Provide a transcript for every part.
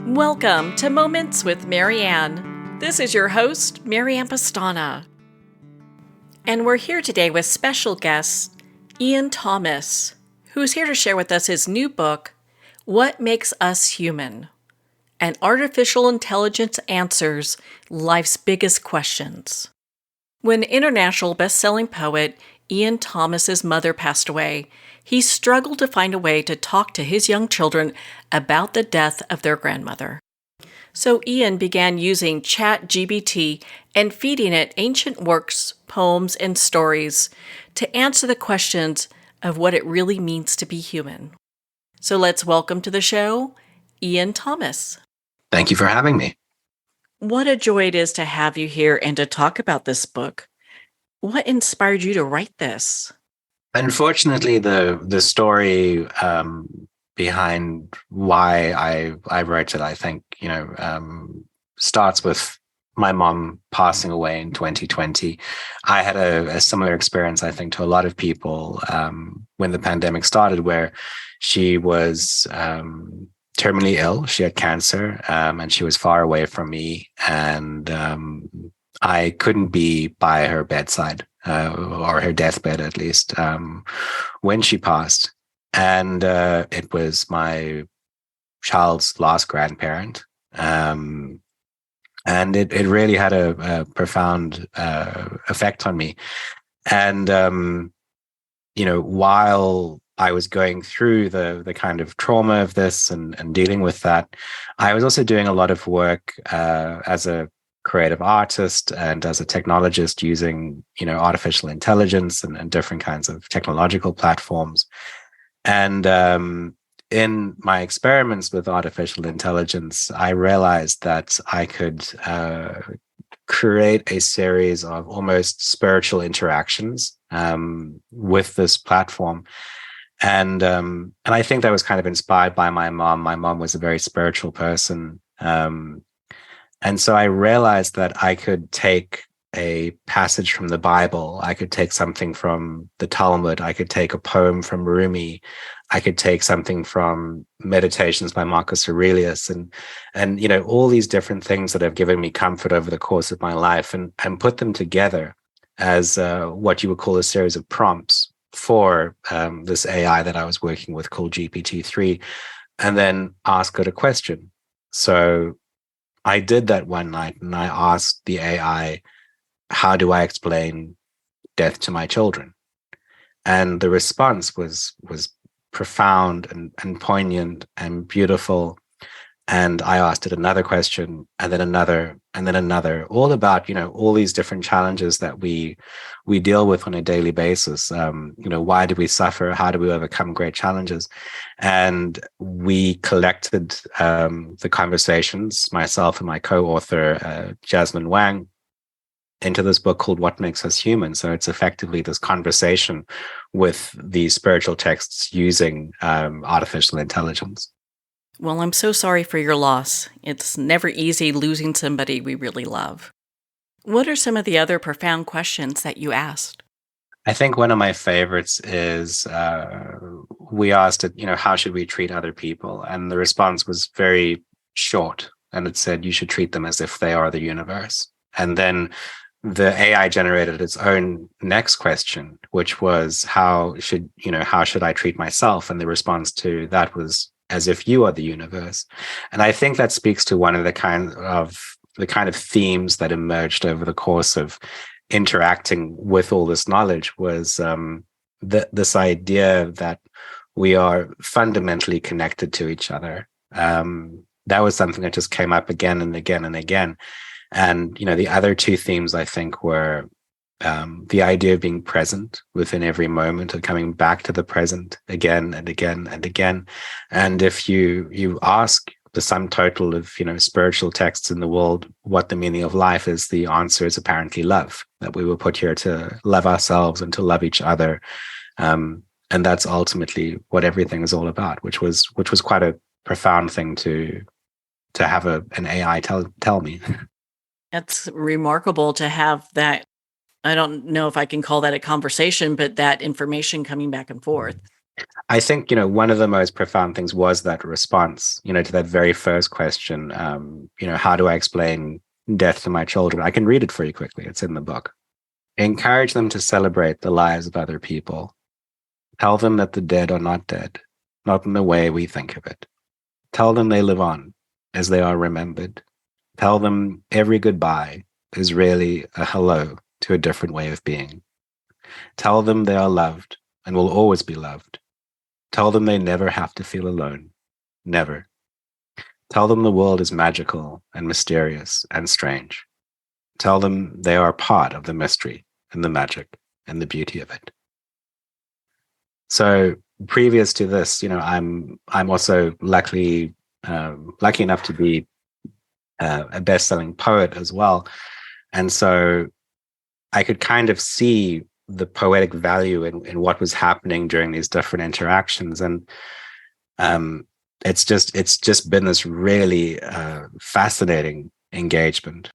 Welcome to Moments with Marianne. This is your host, Marianne Pastana. And we're here today with special guest, Iain Thomas, who's here to share with us his new book, What Makes Us Human? And Artificial Intelligence Answers Life's Biggest Questions. When international best-selling poet Iain Thomas's mother passed away, he struggled to find a way to talk to his young children about the death of their grandmother. So Iain began using ChatGPT and feeding it ancient works, poems, and stories to answer the questions of what it really means to be human. So let's welcome to the show, Iain Thomas. Thank you for having me. What a joy it is to have you here and to talk about this book. What inspired you to write this? Unfortunately, the story behind why I wrote it, I think, starts with my mom passing away in 2020. I had a similar experience, I think, to a lot of people when the pandemic started, where she was terminally ill. She had cancer, and she was far away from me, and I couldn't be by her bedside. Or her deathbed, at least, when she passed. And it was my child's last grandparent. And it really had a profound effect on me. And, while I was going through the kind of trauma of this and dealing with that, I was also doing a lot of work as a creative artist and as a technologist using, artificial intelligence and different kinds of technological platforms. And in my experiments with artificial intelligence, I realized that I could create a series of almost spiritual interactions with this platform. And I think that was kind of inspired by my mom. My mom was a very spiritual person. And so I realized that I could take a passage from the Bible, I could take something from the Talmud, I could take a poem from Rumi, I could take something from Meditations by Marcus Aurelius, and all these different things that have given me comfort over the course of my life, and put them together as what you would call a series of prompts for this AI that I was working with called GPT-3, and then ask it a question. So I did that one night, and I asked the AI, how do I explain death to my children? And the response was profound and poignant and beautiful. And I asked it another question, and then another, and then another, all about, all these different challenges that we deal with on a daily basis. Why do we suffer? How do we overcome great challenges? And we collected the conversations, myself and my co-author, Jasmine Wang, into this book called What Makes Us Human. So it's effectively this conversation with these spiritual texts using artificial intelligence. Well, I'm so sorry for your loss. It's never easy losing somebody we really love. What are some of the other profound questions that you asked? I think one of my favorites is we asked it, how should we treat other people? And the response was very short. And it said, you should treat them as if they are the universe. And then the AI generated its own next question, which was, how should I treat myself? And the response to that was, as if you are the universe. And I think that speaks to one of the kind of themes that emerged over the course of interacting with all this knowledge, was this idea that we are fundamentally connected to each other. That was something that just came up again and again and again. And, the other two themes, I think, were the idea of being present within every moment, of coming back to the present again and again and again. And if you ask the sum total of, spiritual texts in the world what the meaning of life is, the answer is apparently love, that we were put here to love ourselves and to love each other. And that's ultimately what everything is all about, which was quite a profound thing to have an AI tell me. It's remarkable to have that. I don't know if I can call that a conversation, but that information coming back and forth. I think, one of the most profound things was that response, to that very first question. How do I explain death to my children? I can read it for you quickly. It's in the book. Encourage them to celebrate the lives of other people. Tell them that the dead are not dead, not in the way we think of it. Tell them they live on as they are remembered. Tell them every goodbye is really a hello to a different way of being. Tell them they are loved and will always be loved. Tell them they never have to feel alone. Never. Tell them the world is magical and mysterious and strange. Tell them they are part of the mystery and the magic and the beauty of it. So previous to this, I'm also lucky enough to be a best-selling poet as well, and so I could kind of see the poetic value in what was happening during these different interactions, and it's just been this really fascinating engagement.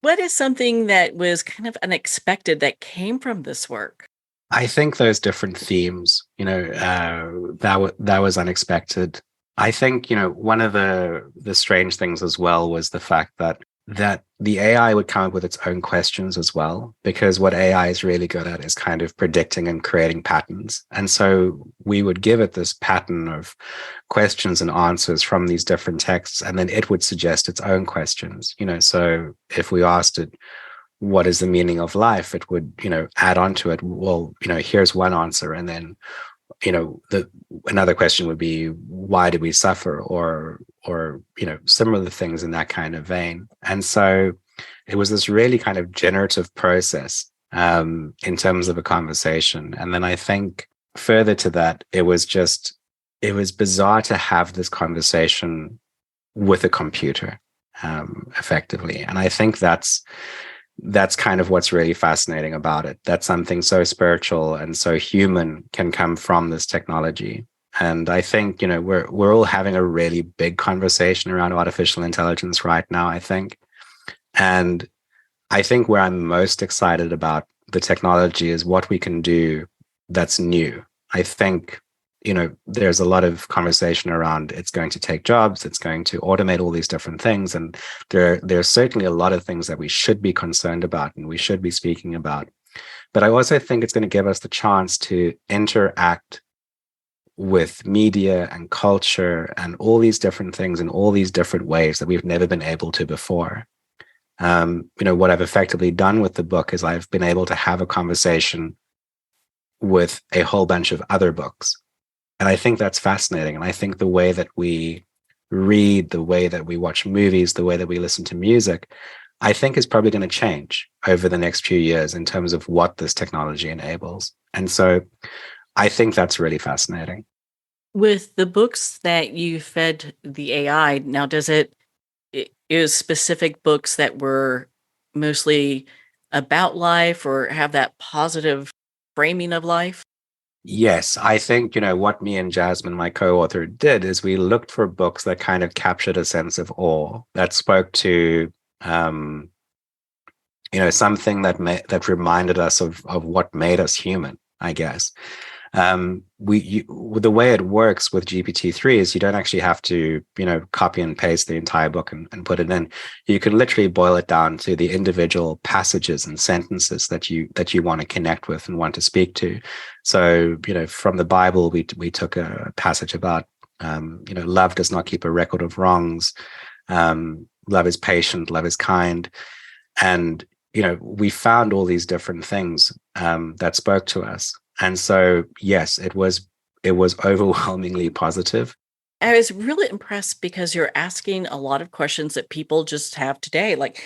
What is something that was kind of unexpected that came from this work? I think those different themes, that was unexpected. I think, one of the strange things as well was the fact that the AI would come up with its own questions as well, because what AI is really good at is kind of predicting and creating patterns. And so we would give it this pattern of questions and answers from these different texts, and then it would suggest its own questions. So if we asked it, what is the meaning of life, it would, add on to it, well, here's one answer. And then, another question would be, why do we suffer? Or, similar things in that kind of vein. And so it was this really kind of generative process in terms of a conversation. And then I think further to that, it was bizarre to have this conversation with a computer, effectively. And I think that's kind of what's really fascinating about it, that something so spiritual and so human can come from this technology. And I think, we're all having a really big conversation around artificial intelligence right now, I think. And I think where I'm most excited about the technology is what we can do that's new. I think, there's a lot of conversation around it's going to take jobs, it's going to automate all these different things. And there's certainly a lot of things that we should be concerned about and we should be speaking about. But I also think it's going to give us the chance to interact with media and culture and all these different things in all these different ways that we've never been able to before. What I've effectively done with the book is I've been able to have a conversation with a whole bunch of other books. And I think that's fascinating. And I think the way that we read, the way that we watch movies, the way that we listen to music, I think is probably going to change over the next few years in terms of what this technology enables. And so I think that's really fascinating. With the books that you fed the AI, now does it is specific books that were mostly about life or have that positive framing of life? Yes, I think, what me and Jasmine, my co-author, did is we looked for books that kind of captured a sense of awe, that spoke to, something that reminded us of what made us human, I guess. The way it works with GPT-3 is you don't actually have to, copy and paste the entire book and put it in. You can literally boil it down to the individual passages and sentences that you want to connect with and want to speak to. So, from the Bible, we took a passage about, love does not keep a record of wrongs. Love is patient, love is kind. And, we found all these different things that spoke to us. And so, yes, it was overwhelmingly positive. I was really impressed because you're asking a lot of questions that people just have today, like,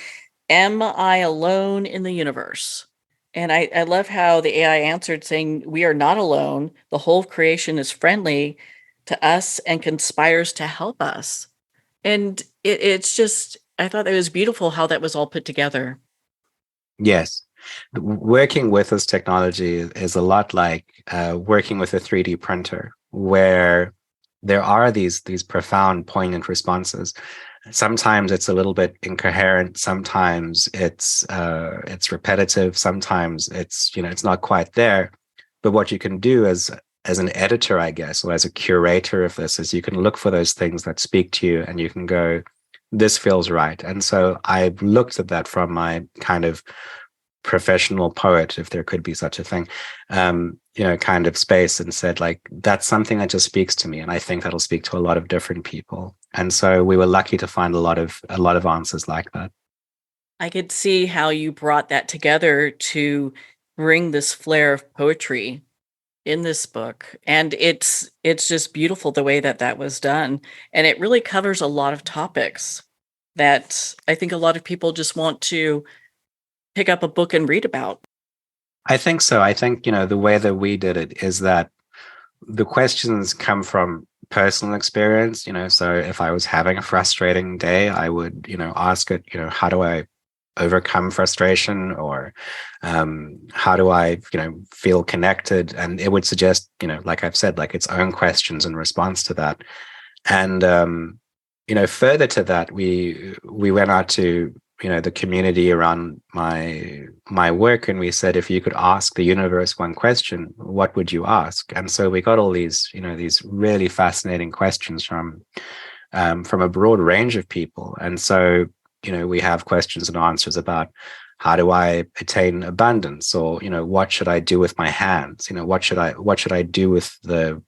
am I alone in the universe? And I love how the AI answered saying, we are not alone. The whole creation is friendly to us and conspires to help us. And it's just, I thought it was beautiful how that was all put together. Yes. Working with this technology is a lot like working with a 3D printer, where there are these profound, poignant responses. Sometimes it's a little bit incoherent. Sometimes it's repetitive. Sometimes it's not quite there. But what you can do an editor, I guess, or as a curator of this, is you can look for those things that speak to you and you can go, this feels right. And so I looked at that from my kind of professional poet, if there could be such a thing, kind of space, and said, like, that's something that just speaks to me. And I think that'll speak to a lot of different people. And so we were lucky to find a lot of answers like that. I could see how you brought that together to bring this flair of poetry in this book, and it's just beautiful the way that that was done, and it really covers a lot of topics that I think a lot of people just want to pick up a book and read about. I think so. I think, the way that we did it is that the questions come from personal experience. So if I was having a frustrating day, I would, ask it, how do I overcome frustration, or how do I, feel connected? And it would suggest, like I've said, like its own questions in response to that. And further to that, we went out to, the community around my work, and we said, if you could ask the universe one question, what would you ask? And so we got all these, these really fascinating questions from a broad range of people. And so, we have questions and answers about, how do I attain abundance? Or, what should I do with my hands? What should I do with the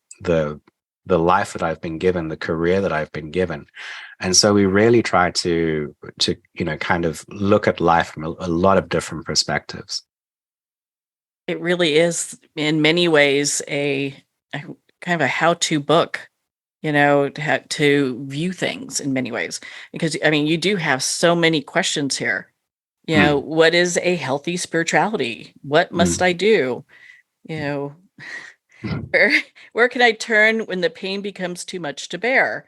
life that I've been given, the career that I've been given? And so we really try to kind of look at life from a lot of different perspectives. It really is in many ways a kind of a how-to book, to view things in many ways. Because I mean, you do have so many questions here. Mm, What is a healthy spirituality? What must mm, I do? You know, mm, where where can I turn when the pain becomes too much to bear?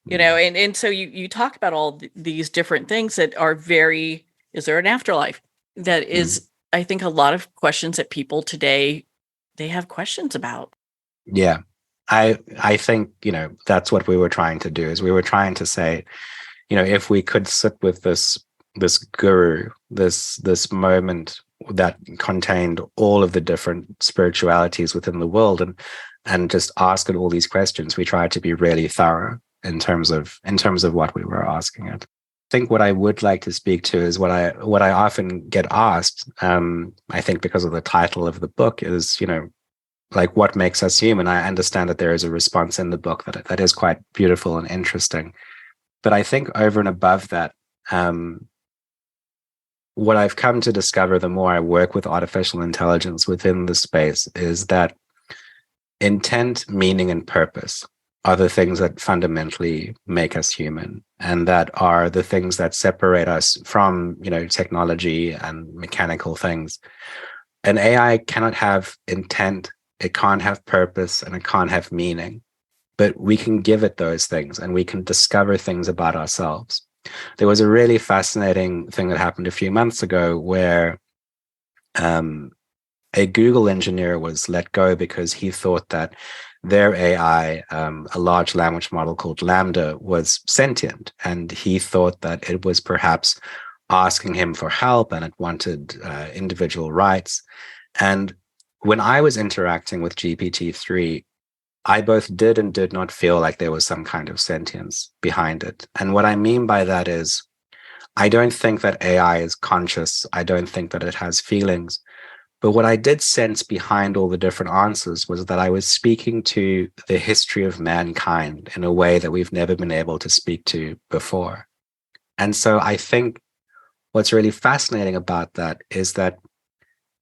mm, And so you talk about all these different things that are very, is there an afterlife? That mm. is, I think, a lot of questions that people today, they have questions about. Yeah. I think, that's what we were trying to do, is we were trying to say, if we could sit with this guru, this moment that contained all of the different spiritualities within the world, and just ask it all these questions, we tried to be really thorough in terms of what we were asking it. I think what I would like to speak to is what I often get asked. I think because of the title of the book is, like, what makes us human? I understand that there is a response in the book that is quite beautiful and interesting. But I think over and above that, what I've come to discover the more I work with artificial intelligence within the space is that intent, meaning, and purpose are the things that fundamentally make us human, and that are the things that separate us from, technology and mechanical things. An AI cannot have intent, it can't have purpose, and it can't have meaning, but we can give it those things and we can discover things about ourselves. There was a really fascinating thing that happened a few months ago where a Google engineer was let go because he thought that their AI, a large language model called Lambda, was sentient. And he thought that it was perhaps asking him for help and it wanted individual rights. And when I was interacting with GPT-3, I both did and did not feel like there was some kind of sentience behind it. And what I mean by that is, I don't think that AI is conscious. I don't think that it has feelings. But what I did sense behind all the different answers was that I was speaking to the history of mankind in a way that we've never been able to speak to before. And so I think what's really fascinating about that is that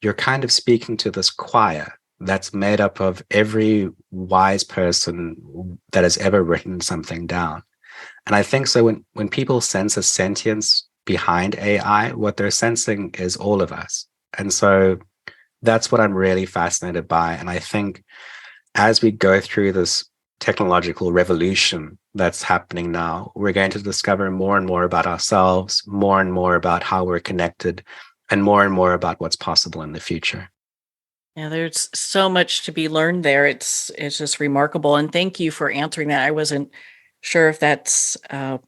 you're kind of speaking to this choir that's made up of every wise person that has ever written something down. And I think so when people sense a sentience behind AI, what they're sensing is all of us. And so that's what I'm really fascinated by. And I think as we go through this technological revolution that's happening now, we're going to discover more and more about ourselves, more and more about how we're connected, and more about what's possible in the future. Yeah, there's so much to be learned there. It's just remarkable, and thank you for answering that. I wasn't sure if that's how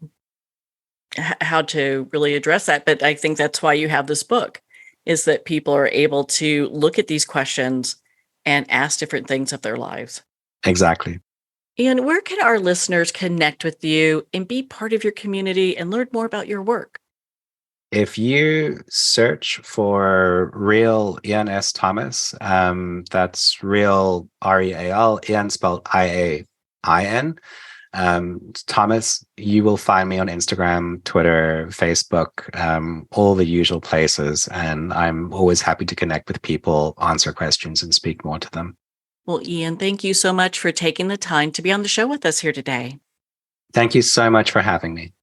to really address that, but I think that's why you have this book, is that people are able to look at these questions and ask different things of their lives. Exactly. And where can our listeners connect with you and be part of your community and learn more about your work? If you search for real Iain S. Thomas, that's real REAL, Iain spelled IAIN. Thomas, you will find me on Instagram, Twitter, Facebook, all the usual places. And I'm always happy to connect with people, answer questions, and speak more to them. Well, Iain, thank you so much for taking the time to be on the show with us here today. Thank you so much for having me.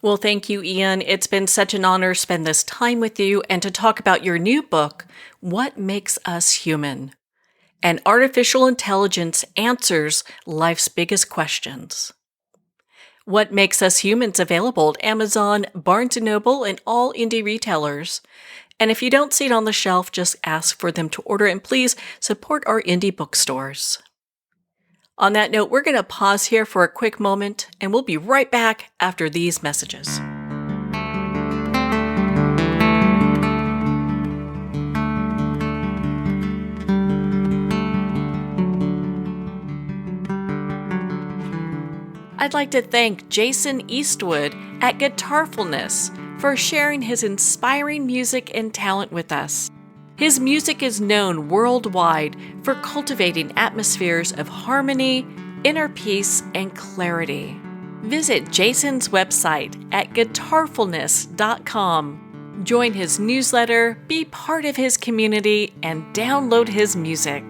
Well, thank you, Iain. It's been such an honor to spend this time with you and to talk about your new book, What Makes Us Human? And artificial intelligence answers life's biggest questions. What Makes Us Humans available at Amazon, Barnes & Noble, and all indie retailers. And if you don't see it on the shelf, just ask for them to order, and please support our indie bookstores. On that note, we're going to pause here for a quick moment, and we'll be right back after these messages. I'd like to thank Jason Eastwood at Guitarfulness for sharing his inspiring music and talent with us. His music is known worldwide for cultivating atmospheres of harmony, inner peace, and clarity. Visit Jason's website at guitarfulness.com. Join his newsletter, be part of his community, and download his music.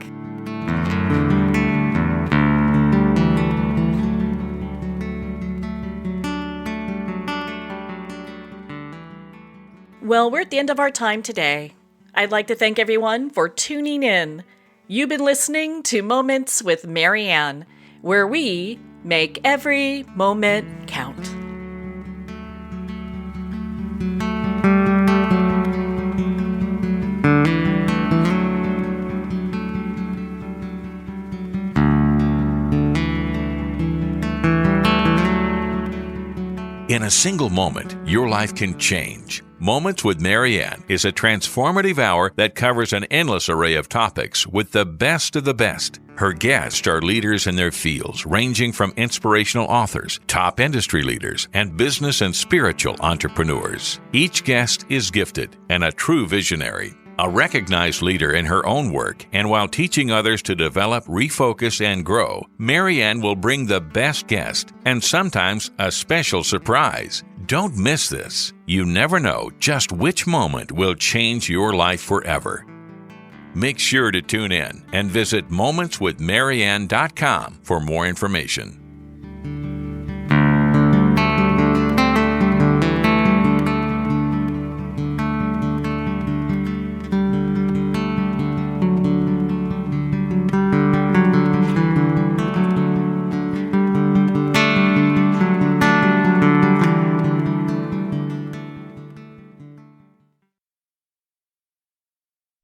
Well, we're at the end of our time today. I'd like to thank everyone for tuning in. You've been listening to Moments with Marianne, where we make every moment count. In a single moment, your life can change. Moments with Marianne is a transformative hour that covers an endless array of topics with the best of the best. Her guests are leaders in their fields, ranging from inspirational authors, top industry leaders, and business and spiritual entrepreneurs. Each guest is gifted and a true visionary, a recognized leader in her own work, and while teaching others to develop, refocus, and grow, Marianne will bring the best guest and sometimes a special surprise. Don't miss this. You never know just which moment will change your life forever. Make sure to tune in and visit momentswithmarianne.com for more information.